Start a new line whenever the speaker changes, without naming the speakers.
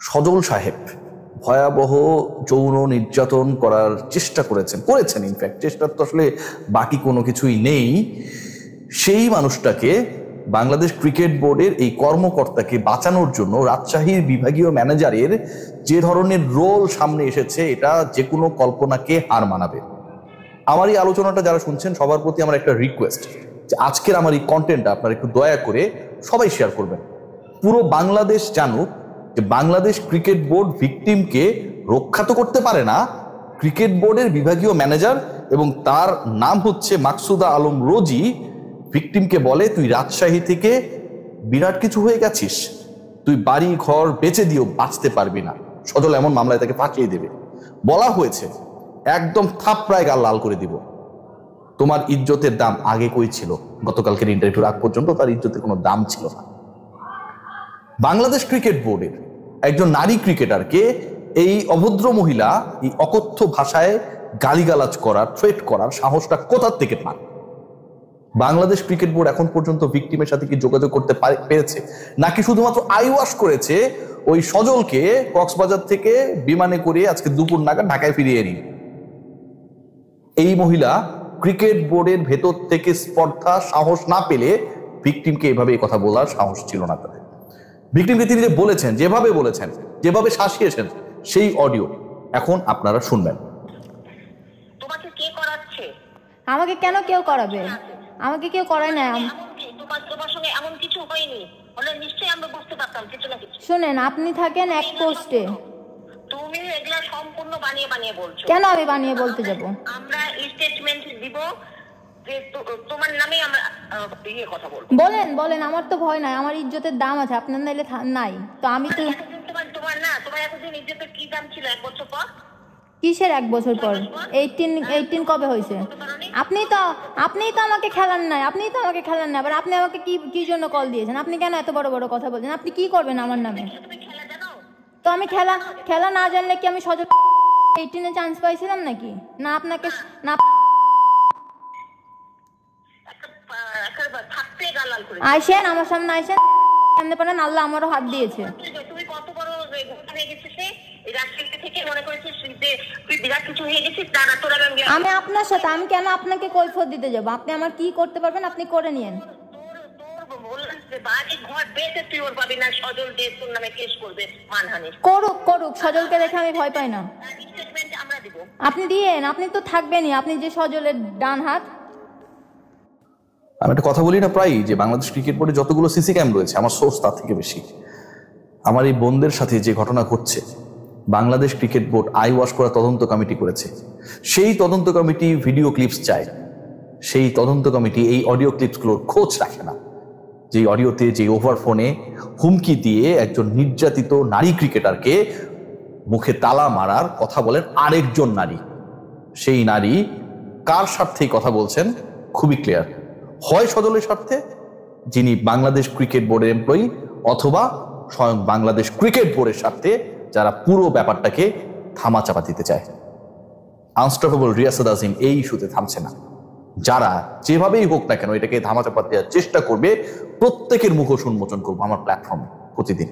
সজল সাহেব ভয়াবহ যৌন নির্যাতন করার চেষ্টা করেছেন ইনফ্যাক্ট চেষ্টার তো আসলে বাকি কোনো কিছুই নেই। সেই মানুষটাকে বাংলাদেশ ক্রিকেট বোর্ডের এই কর্মকর্তাকে বাঁচানোর জন্য রাজশাহীর বিভাগীয় ম্যানেজারের যে ধরনের রোল সামনে এসেছে এটা যে কোনো কল্পনাকে হার মানাবে। আমার এই আলোচনাটা যারা শুনছেন সবার প্রতি আমার একটা রিকোয়েস্ট যে আজকের আমার এই কন্টেন্টটা আপনারা একটু দয়া করে সবাই শেয়ার করবেন, পুরো বাংলাদেশ জানুক যে বাংলাদেশ ক্রিকেট বোর্ড ভিকটিমকে রক্ষা তো করতে পারে না, ক্রিকেট বোর্ডের বিভাগীয় ম্যানেজার এবং তার নাম হচ্ছে মাকসুদা আলম রোজি ভিকটিমকে বলে তুই রাজশাহী থেকে বিরাট কিছু হয়ে গেছিস, তুই বাড়ি ঘর বেচে দিও বাঁচতে পারবি না। সজল এমন মামলায় তাকে ফাঁসিয়ে দেবে। বলা হয়েছে একদম থাপড়ায় গাল লাল করে দিব। তোমার ইজ্জতের দাম আগে কই ছিল? গতকালকের ইন্টারভিউর আগ পর্যন্ত তার ইজ্জতের কোনো দাম ছিল না। বাংলাদেশ ক্রিকেট বোর্ডের একজন নারী ক্রিকেটারকে এই অভদ্র মহিলা এই অকথ্য ভাষায় গালিগালাজ করার থ্রেট করার সাহসটা কোথা থেকে পান? বাংলাদেশ ক্রিকেট বোর্ড এখন পর্যন্ত ভিকটিমের সাথে কি যোগাযোগ করতে পেরেছে নাকি শুধুমাত্র আইওয়াশ করেছে ওই সজলকে কক্সবাজার থেকে বিমানে করে আজকে দুপুর নাগাদ ঢাকায় ফিরিয়ে নিয়ে? এই মহিলা ক্রিকেট বোর্ডের ভেতর থেকে স্পর্ধা সাহস না পেলে ভিকটিমকে এভাবে কথা বলার সাহস ছিল না তাদের। ভিকটিমকে তিনি যে বলেছেন, যেভাবে শাসিয়েছেন সেই অডিও এখন আপনারা শুনবেন।
তোমাকে কে করাচ্ছে?
আমাকে কেন কেউ করাবে? আমাকে কেউ করায় না।
তোমার সঙ্গে এমন কিছু হয়নি হলে নিশ্চয়ই আমরা বুঝতে পারতাম কিছু না কিছু।
শুনেন, আপনি থাকেন এক পোস্টে,
তুমি এগুলা সম্পূর্ণ বানিয়ে বলছো।
কেন আমি বানিয়ে বলতে যাব?
আমরা স্টেটমেন্ট দিব যে তোমার নামে আমরা কথা বলবো।
বলেন আমার তো ভয় নাই, আমার ইজ্জতের দাম আছে, আপনার নাইলে নাই তো আমি তো।
তোমার এতদিন ইজ্জতের কি দাম ছিল? 1 বছর পর?
কিসের 1 বছর পর? 18 কবে হয়েছে? আপনি তো আমাকে খেলান নাই, আবার আপনি আমাকে কি জন্য কল দিয়েছেন? আপনি কেন এত বড় বড় কথা বলছেন? আপনি কি করবেন আমার নামে? তো আমি খেলা না জানলে কি আমি সজল 18-এ চান্স পাইছিলাম নাকি? না আপনাকে না আইসেন আমার সামনে, আইসেন সামনে পারেন, আল্লাহ আমারও হাত দিয়েছে।
তুমি কত বড় হয়ে গেছিস থেকে মনে করেছিস যে তুই বিরাট কিছু হয়ে গেছিস?
আমি আপনার সাথে, আমি কেন আপনাকে কৈফিয়ত দিতে যাব? আপনি আমার কি করতে পারবেন আপনি করে নিয়েন। করুক, সজলকে দেখে আমি ভয় পাই না। আপনি দিয়েন, আপনি তো থাকবেনই, আপনি যে সজলের ডান হাত।
আমি একটা কথা বলি না প্রায় যে বাংলাদেশ ক্রিকেট বোর্ডে যতগুলো সিসি ক্যাম রয়েছে আমার সোর্স তার থেকে বেশি। আমার এই বোনদের সাথে যে ঘটনা ঘটছে, বাংলাদেশ ক্রিকেট বোর্ড আইওয়াশ করা তদন্ত কমিটি করেছে। সেই তদন্ত কমিটি ভিডিও ক্লিপস চায়, সেই তদন্ত কমিটি এই অডিও ক্লিপসগুলোর খোঁজ রাখে না। যে অডিওতে যে ওভারফোনে হুমকি দিয়ে একজন নির্যাতিত নারী ক্রিকেটারকে মুখে তালা মারার কথা বলেন আরেকজন নারী, সেই নারী কার স্বার্থে কথা বলছেন খুবই ক্লিয়ার। হয় সজলের স্বার্থে, যিনি বাংলাদেশ ক্রিকেট বোর্ডের এমপ্লয়ি, অথবা স্বয়ং বাংলাদেশ ক্রিকেট বোর্ডের স্বার্থে যারা পুরো ব্যাপারটাকে থামাচাপা দিতে চায়। আনস্টপেবল রিয়াসাত আজিম এই ইস্যুতে থামছে না। যারা যেভাবেই হোক না কেন এটাকে ধামাচাপা দেওয়ার চেষ্টা করবে প্রত্যেকের মুখোশ উন্মোচন করবো আমার প্ল্যাটফর্মে প্রতিদিন।